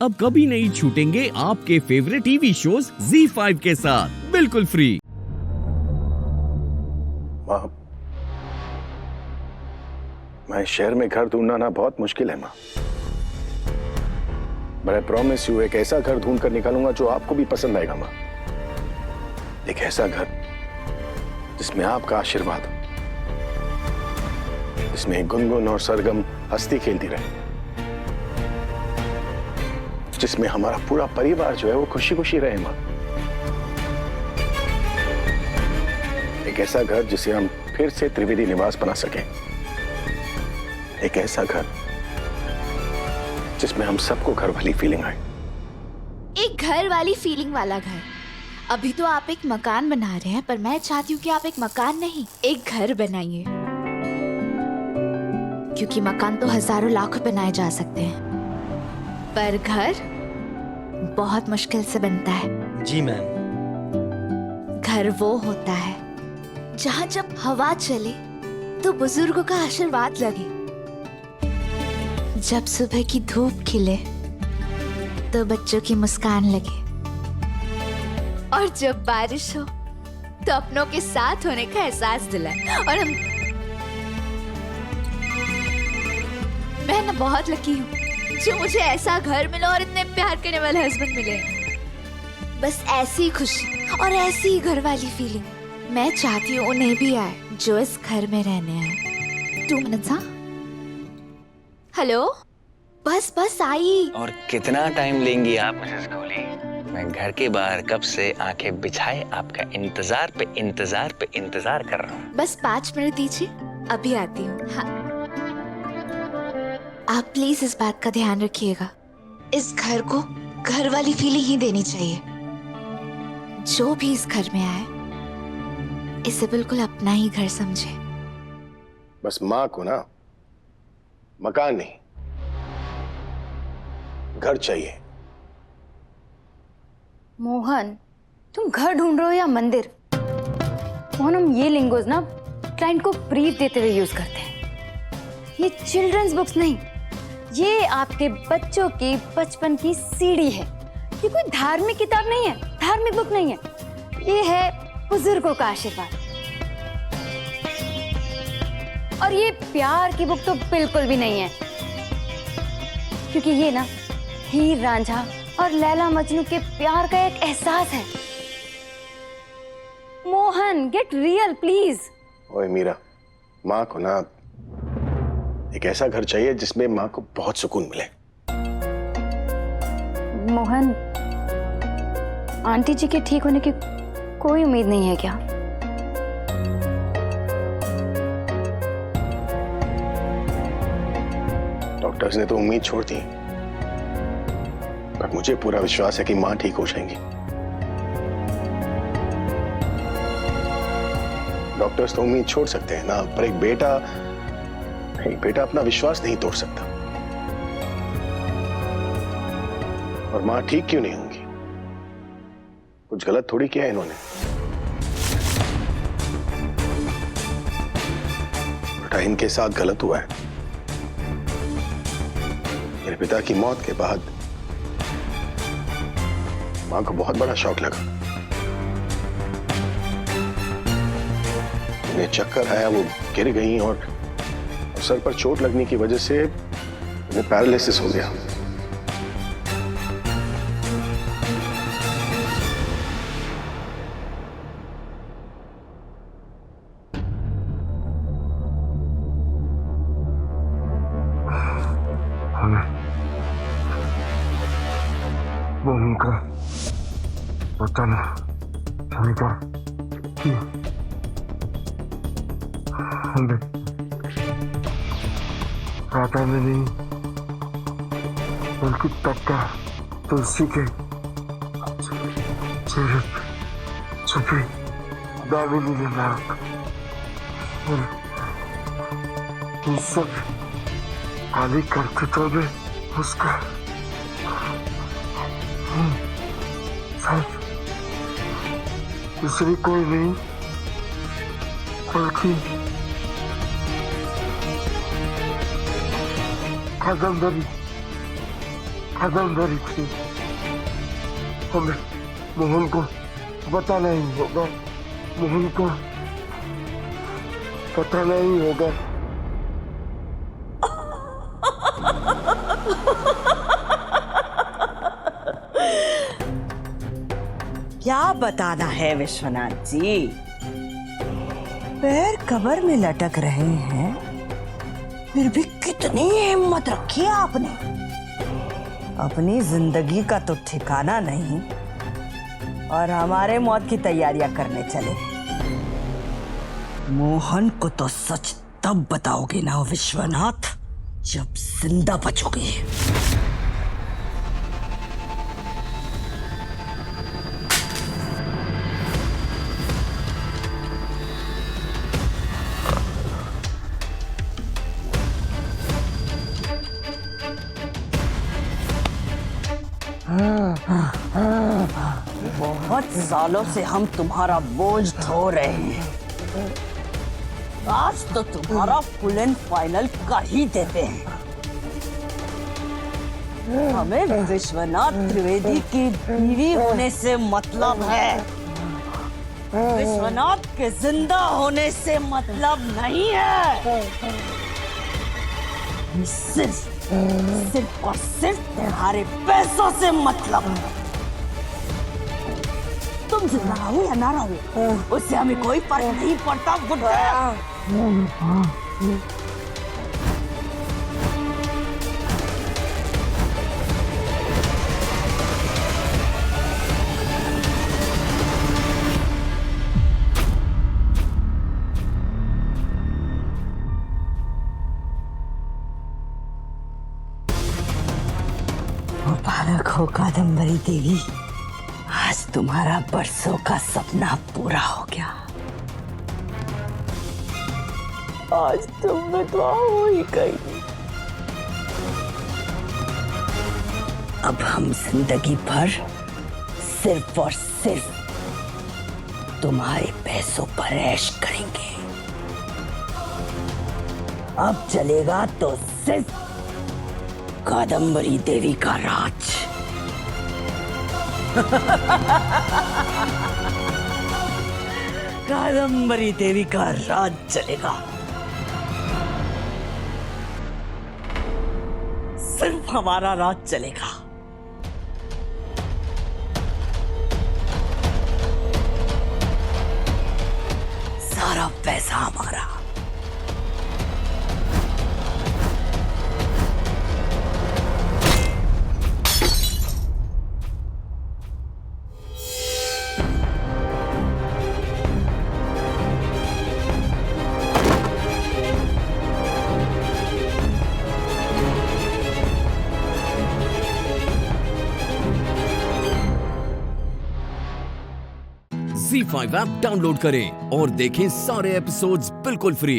अब कभी नहीं छूटेंगे आपके फेवरेट टीवी शोज ZEE5 के साथ बिल्कुल फ्री। माँ, मैं शहर में घर ढूंढना ना बहुत मुश्किल है माँ। मैं प्रॉमिस यू एक ऐसा घर ढूंढ कर निकालूंगा जो आपको भी पसंद आएगा माँ। एक ऐसा घर जिसमें आपका आशीर्वाद हो, जिसमें गुनगुन और सरगम हंसती खेलती रहे, जिसमें हमारा पूरा परिवार जो है वो खुशी खुशी रहे माँ। एक ऐसा घर जिसे हम फिर से त्रिवेदी निवास बना सकें। एक ऐसा घर जिसमें हम सबको घर वाली फीलिंग आए। एक घर वाली फीलिंग वाला घर। अभी तो आप एक मकान बना रहे हैं, पर मैं चाहती हूँ कि आप एक मकान नहीं, एक घर बनाइए। क्योंकि मकान तो हजारों लाखों बनाए जा सकते हैं, पर घर बहुत मुश्किल से बनता है। जी मैम। घर वो होता है जहाँ जब हवा चले तो बुजुर्गों का आशीर्वाद लगे, जब सुबह की धूप खिले तो बच्चों की मुस्कान लगे, और जब बारिश हो तो अपनों के साथ होने का एहसास दिलाए। और मैं ना बहुत लकी हूँ जो मुझे ऐसा घर मिला और इतने प्यार करने वाले हस्बैंड मिले। बस ऐसी खुशी और ऐसी ही घर वाली फीलिंग मैं चाहती हूँ उन्हें भी आए जो इस घर में रहने आए। 2 मिनट्स। हाँ, हेलो, बस बस आई। और कितना टाइम लेंगी आप मिसेस कोहली? मैं घर के बाहर कब से आंखें बिछाए आपका इंतजार पे इंतजार कर रहा हूँ। बस 5 मिनट दीजिए, अभी आती हूँ। हाँ, आप प्लीज इस बात का ध्यान रखिएगा, इस घर को घर वाली फीलिंग ही देनी चाहिए। जो भी इस घर में आए इसे बिल्कुल अपना ही घर समझे। बस माँ को ना मकान नहीं, घर चाहिए। मोहन, तुम घर ढूंढ रहे हो या मंदिर? मोहन, हम ये लिंगोज ना क्लाइंट को ब्रीफ देते हुए यूज करते हैं। ये चिल्ड्रंस बुक्स नहीं, ये आपके बच्चों की बचपन की सीढ़ी है। ये कोई धार्मिक किताब नहीं है, धार्मिक बुक नहीं है। ये है बुजुर्गों का आशीर्वाद। और ये प्यार की बुक तो बिल्कुल भी नहीं है, क्योंकि ये ना हीर रांझा और लैला मजनू के प्यार का एक एहसास है। Mohan, get real please. ओए मीरा, माँ को ना एक ऐसा घर चाहिए जिसमें माँ को बहुत सुकून मिले। मोहन, आंटी जी के ठीक होने की कोई उम्मीद नहीं है क्या? डॉक्टर्स ने तो उम्मीद छोड़ दी, पर मुझे पूरा विश्वास है कि माँ ठीक हो जाएंगी। डॉक्टर्स तो उम्मीद छोड़ सकते हैं ना, पर एक बेटा अपना विश्वास नहीं तोड़ सकता। और माँ ठीक क्यों नहीं होंगी? कुछ गलत थोड़ी किया है इन्होंने। बेटा, इनके साथ गलत हुआ है। मेरे पिता की मौत के बाद माँ को बहुत बड़ा शौक लगा। उन्हें चक्कर आया, वो गिर गई और सर पर चोट लगने की वजह से उन्हें पैरालिसिस हो गया। उनका पता नहीं कि हमें पता नहीं, बल्कि पक्का तुलसी के छुपी दामिनी ने नाक और इन सब खाली करते तो मैं उसका दूसरी कोई नहीं बल्कि कादम्बरी कादम्बरी थी। हमें मोहन को बताना ही होगा, मोहन को बताना ही होगा। क्या बताना है विश्वनाथ जी? पैर कबर में लटक रहे हैं, फिर भी कितनी हिम्मत रखी है आपने। अपनी जिंदगी का तो ठिकाना नहीं और हमारे मौत की तैयारियां करने चले। मोहन को तो सच तब बताओगे ना विश्वनाथ, जब जिंदा बचोगे। बहुत सालों से हम तुम्हारा बोझ ढो रहे हैं, आज तो तुम्हारा फुल एंड फाइनल कर ही देते हैं। हमें विश्वनाथ त्रिवेदी की बीवी होने से मतलब है, विश्वनाथ के जिंदा होने से मतलब नहीं है। सिर्फ और सिर्फ तुम्हारे पैसों से मतलब है। तुम जिंदा रहो या ना रहो, उससे हमें कोई फर्क नहीं पड़ता बुड्ढे। बालक हो कादम्बरी देवी, आज तुम्हारा बरसों का सपना पूरा हो गया। आज तुम विधवा हो ही गई। अब हम जिंदगी भर सिर्फ और सिर्फ तुम्हारे पैसों पर ऐश करेंगे। अब चलेगा तो सिर्फ कादम्बरी देवी का राज। कादम्बरी देवी का राज चलेगा। सिर्फ हमारा राज चलेगा। सारा पैसा हमारा। Z5 ऐप डाउनलोड करें और देखें सारे एपिसोड्स बिल्कुल फ्री।